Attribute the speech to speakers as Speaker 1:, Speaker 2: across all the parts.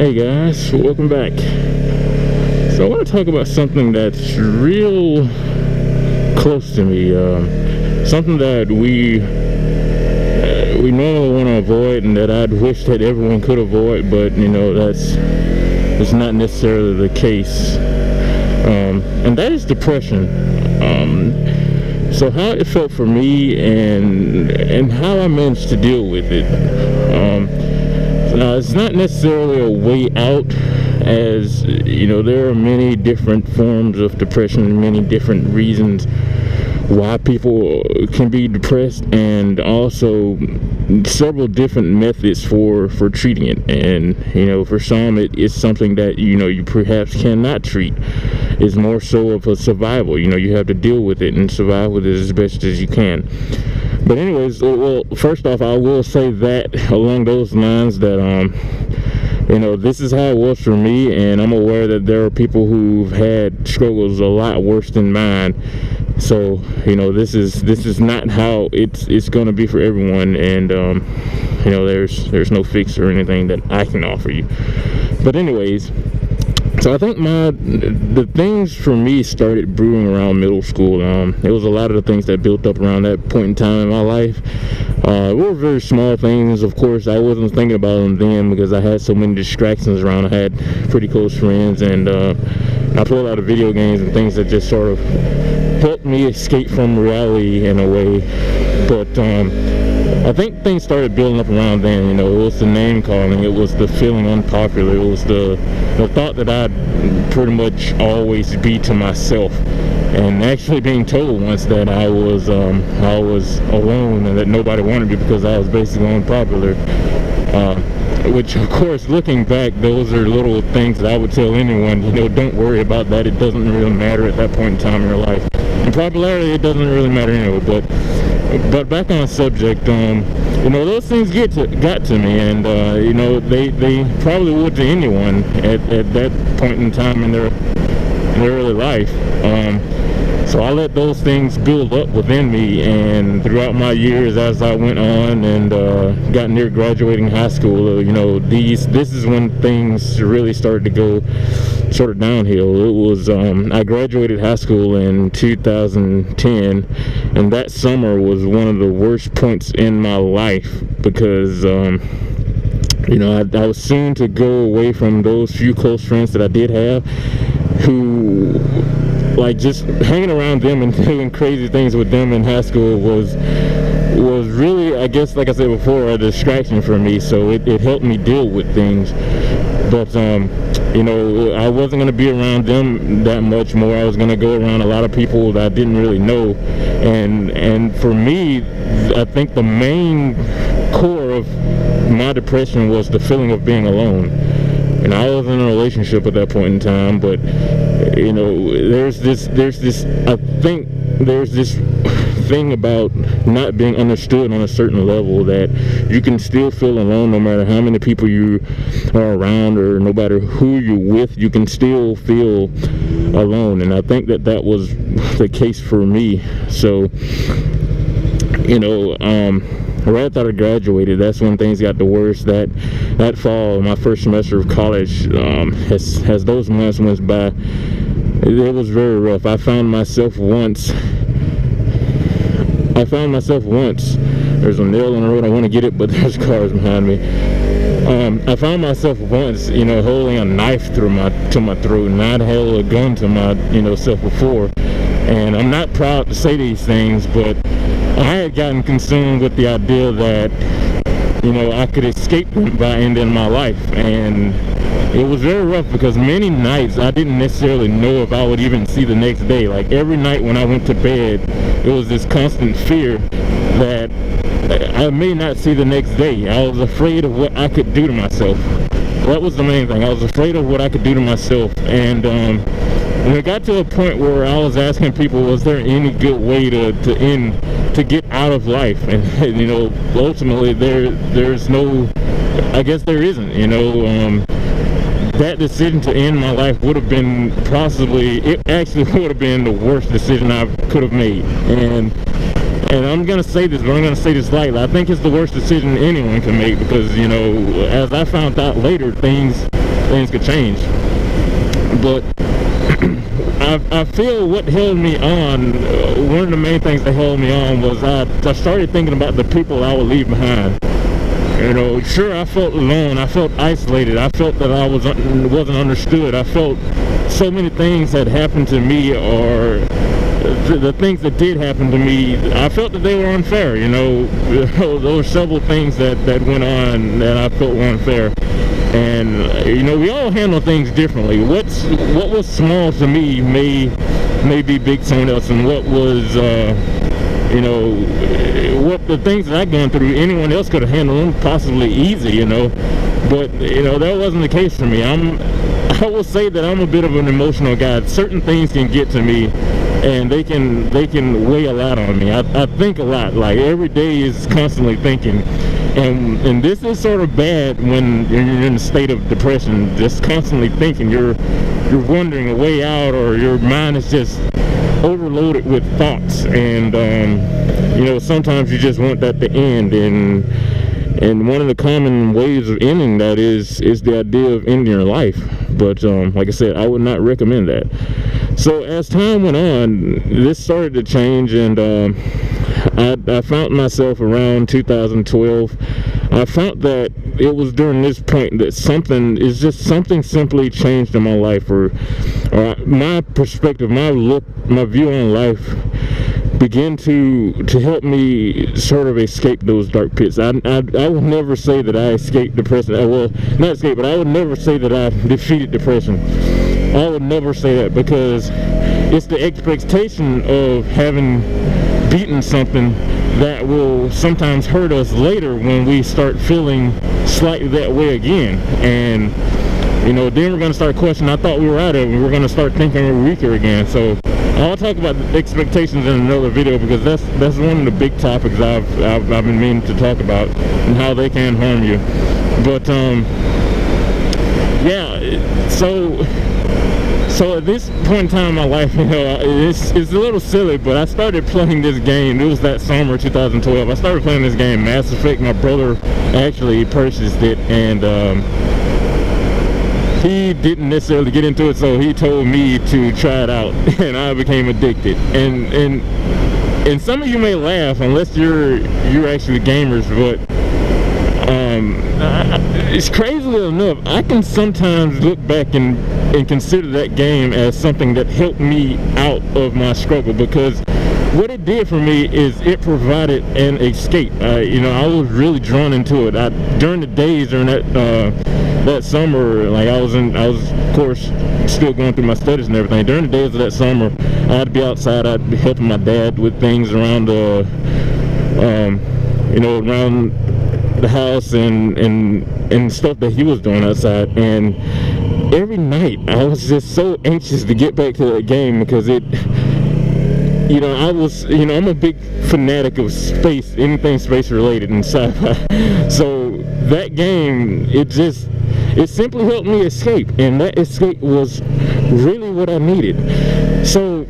Speaker 1: Hey guys, welcome back. So I want to talk about something that's real close to me, something that we normally want to avoid and that I'd wish that everyone could avoid, but that's not necessarily the case, and that is depression. So how it felt for me and how I managed to deal with it. It's not necessarily a way out, as there are many different forms of depression and many different reasons why people can be depressed, and also several different methods for treating it. And for some it's something that you perhaps cannot treat. It's more so of a survival. You have to deal with it and survive with it as best as you can. But anyways, well, first off, I will say that along those lines that this is how it was for me, and I'm aware that there are people who've had struggles a lot worse than mine. So this is not how it's going to be for everyone, and there's no fix or anything that I can offer you. But anyways, so I think the things for me started brewing around middle school. It was a lot of the things that built up around that point in time in my life. Were very small things. Of course, I wasn't thinking about them then because I had so many distractions around. I had pretty close friends, and I played a lot of video games and things that just sort of helped me escape from reality in a way. But I think things started building up around then. It was the name calling, it was the feeling unpopular, it was the thought that I'd pretty much always be to myself, and actually being told once that I was alone and that nobody wanted me because I was basically unpopular. Which, of course, looking back, those are little things that I would tell anyone. Don't worry about that. It doesn't really matter at that point in time in your life. And popularity, it doesn't really matter anyway. But back on the subject, those things got to me, and they probably would to anyone at that point in time in their early life. So I let those things build up within me, and throughout my years as I went on and got near graduating high school, this is when things really started to go sort of downhill. It was I graduated high school in 2010, and that summer was one of the worst points in my life because I was soon to go away from those few close friends that I did have, who, like, just hanging around them and doing crazy things with them in high school was really, I guess, like I said before, a distraction for me. So it helped me deal with things. But I wasn't going to be around them that much more. I was going to go around a lot of people that I didn't really know, and for me, I think the main core of my depression was the feeling of being alone. And I was in a relationship at that point in time, but there's this thing about not being understood on a certain level, that you can still feel alone no matter how many people you are around, or no matter who you're with, you can still feel alone. And I think that was the case for me. So right after I graduated, that's when things got the worst. That fall, my first semester of college, as those months went by, it was very rough. I found myself once. There's a nail on the road. I want to get it, but there's cars behind me. I found myself once, holding a knife to my throat, and I'd held a gun to my, self before. And I'm not proud to say these things, but I had gotten consumed with the idea that, I could escape them by ending my life. And it was very rough because many nights I didn't necessarily know if I would even see the next day. Like, every night when I went to bed, it was this constant fear that I may not see the next day. I was afraid of what I could do to myself. That was the main thing. I was afraid of what I could do to myself. And it got to a point where I was asking people, was there any good way to get out of life? And ultimately there's no, I guess there isn't. That decision to end my life would have been it actually would have been the worst decision I could have made. And I'm going to say this, but I'm going to say this lightly. I think it's the worst decision anyone can make because, as I found out later, things things could change. But I feel what held me on, one of the main things that held me on was I started thinking about the people I would leave behind. You know, sure, I felt alone, I felt isolated, I felt that I wasn't understood, I felt so many things had happened to me, or the things that did happen to me, I felt that they were unfair. You know, there were several things that went on that I felt were unfair. And you know, we all handle things differently. What was small to me may be big to someone else, and what was you know, what the things that I've gone through, anyone else could have handled them possibly easy, you know. But you know, that wasn't the case for me. I will say that I'm a bit of an emotional guy. Certain things can get to me, and they can weigh a lot on me. I think a lot. Like, every day is constantly thinking, and this is sort of bad when you're in a state of depression. Just constantly thinking, you're wondering a way out, or your mind is just overloaded with thoughts, and you know, sometimes you just want that to end. And one of the common ways of ending that is the idea of ending your life. But like I said, I would not recommend that. So as time went on, this started to change, and I found myself around 2012. I found that it was during this point that something simply changed in my life, or my perspective, my view on life began to help me sort of escape those dark pits. I will never say that I escaped depression. Well, not escape, but I would never say that I defeated depression. I would never say that, because it's the expectation of having beaten something that will sometimes hurt us later when we start feeling slightly that way again. And you know, then we're going to start questioning, I thought we were out of it, and we're going to start thinking we're weaker again. So I'll talk about the expectations in another video, because that's one of the big topics I've been meaning to talk about, and how they can harm you. But yeah, so at this point in time in my life, you know, it's a little silly, but I started playing this game. It was that summer of 2012. I started playing this game, Mass Effect. My brother actually purchased it, and he didn't necessarily get into it, so he told me to try it out, and I became addicted. And some of you may laugh, unless you're actually gamers, but it's crazily enough, I can sometimes look back and consider that game as something that helped me out of my struggle, because what it did for me is it provided an escape. You know, I was really drawn into it. During the days during that summer, like I was of course still going through my studies and everything. During the days of that summer, I'd be outside. I'd be helping my dad with things around you know, around the house and stuff that he was doing outside. And every night I was just so anxious to get back to that game, because it, you know, I'm a big fanatic of space, anything space related and sci-fi. So that game, it simply helped me escape, and that escape was really what I needed. So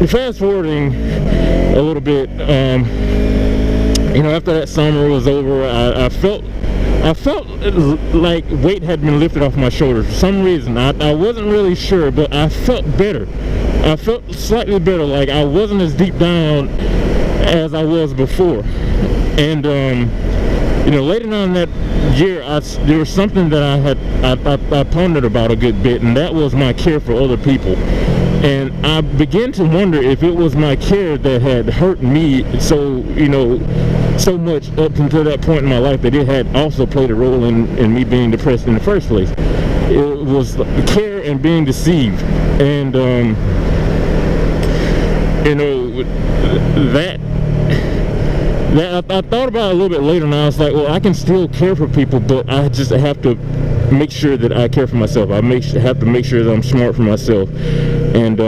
Speaker 1: fast forwarding a little bit, you know, after that summer was over, I felt like weight had been lifted off my shoulders for some reason. I wasn't really sure, but I felt better. I felt slightly better, like I wasn't as deep down as I was before. And you know, later on that year, there was something that I pondered about a good bit, and that was my care for other people. And I began to wonder if it was my care that had hurt me so much up until that point in my life, that it had also played a role in me being depressed in the first place. It was the care and being deceived. And you know, that I thought about it a little bit later, and I was like, well, I can still care for people, but I just have to make sure that I care for myself. I have to make sure that I'm smart for myself. And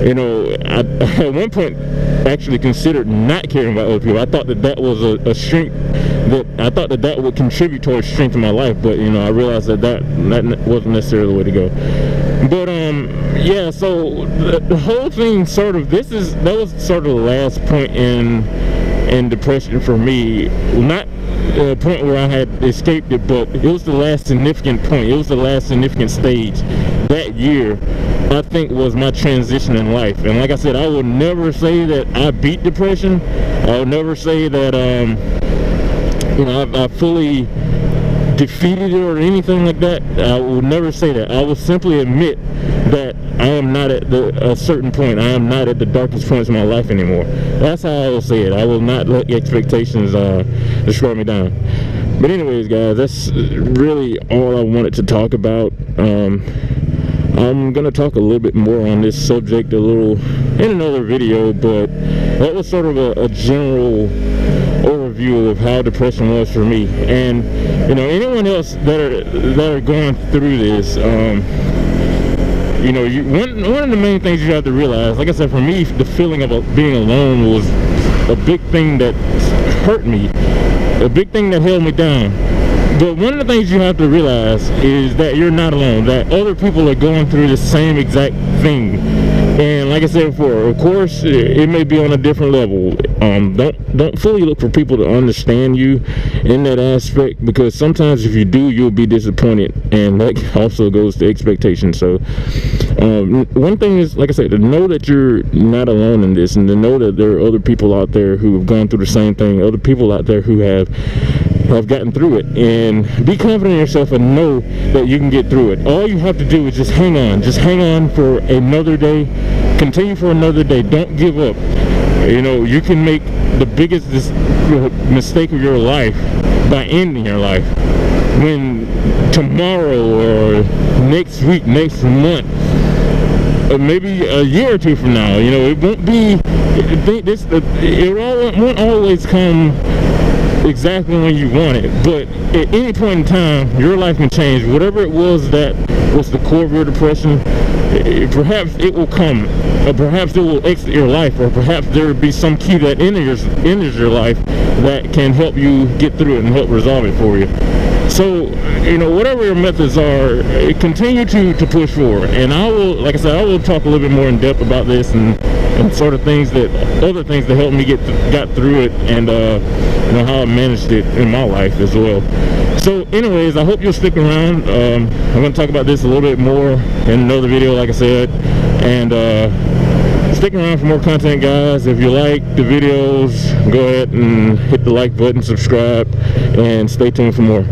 Speaker 1: you know, I at one point actually considered not caring about other people. I thought that was a strength, that I thought that would contribute towards strength in my life, but you know, I realized that wasn't necessarily the way to go. But yeah, so the whole thing sort of, that was sort of the last point in depression for me. Not point where I had escaped it, but it was the last significant point. It was the last significant stage that year, I think, was my transition in life. And like I said, I will never say that I beat depression. I'll never say that I fully defeated it or anything like that. I will never say that. I will simply admit that I am not at a certain point. I am not at the darkest points of my life anymore. That's how I will say it. I will not let expectations destroy me down. But anyways, guys, that's really all I wanted to talk about. I'm gonna talk a little bit more on this subject in another video, but that was sort of a general overview of how depression was for me. And anyone else that are going through this, one of the main things you have to realize, like I said, for me, the feeling of being alone was a big thing that hurt me, a big thing that held me down. But one of the things you have to realize is that you're not alone, that other people are going through the same exact thing. And like I said before, of course, it may be on a different level. Don't fully look for people to understand you in that aspect, because sometimes if you do, you'll be disappointed, and that also goes to expectations. So one thing is, like I said, to know that you're not alone in this, and to know that there are other people out there who have gone through the same thing, other people out there who have gotten through it, and be confident in yourself and know that you can get through it. All you have to do is just hang on for another day, continue for another day. Don't give up. You can make the biggest mistake of your life by ending your life, when tomorrow or next week, next month, or maybe a year or two from now, it won't be it won't always come exactly when you want it, but at any point in time, your life can change. Whatever it was that was the core of your depression, perhaps it will come, or perhaps it will exit your life, or perhaps there will be some key that enters your life that can help you get through it and help resolve it for you. So, whatever your methods are, continue to push forward. And I will, like I said, I will talk a little bit more in depth about this and sort of other things that helped me got through it, and how I managed it in my life as well. So anyways, I hope you'll stick around. I'm going to talk about this a little bit more in another video, like I said, and stick around for more content, guys. If you like the videos, go ahead and hit the like button, subscribe, and stay tuned for more.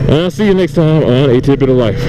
Speaker 1: I'll see you next time on A Tidbit of Life.